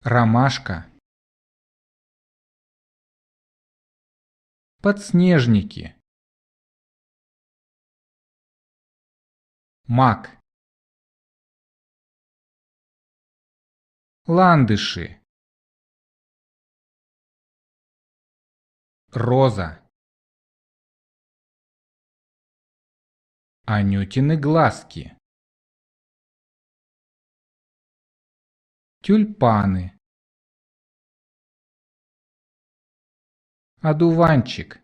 ромашка, подснежники, мак, ландыши, роза, анютины глазки, тюльпаны, одуванчик,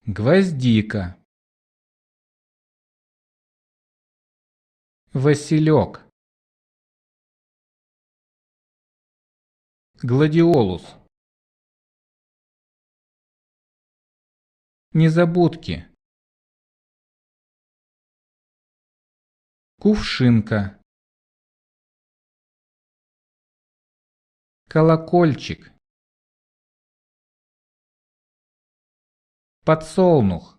гвоздика, василек, гладиолус, незабудки, кувшинка, колокольчик, подсолнух,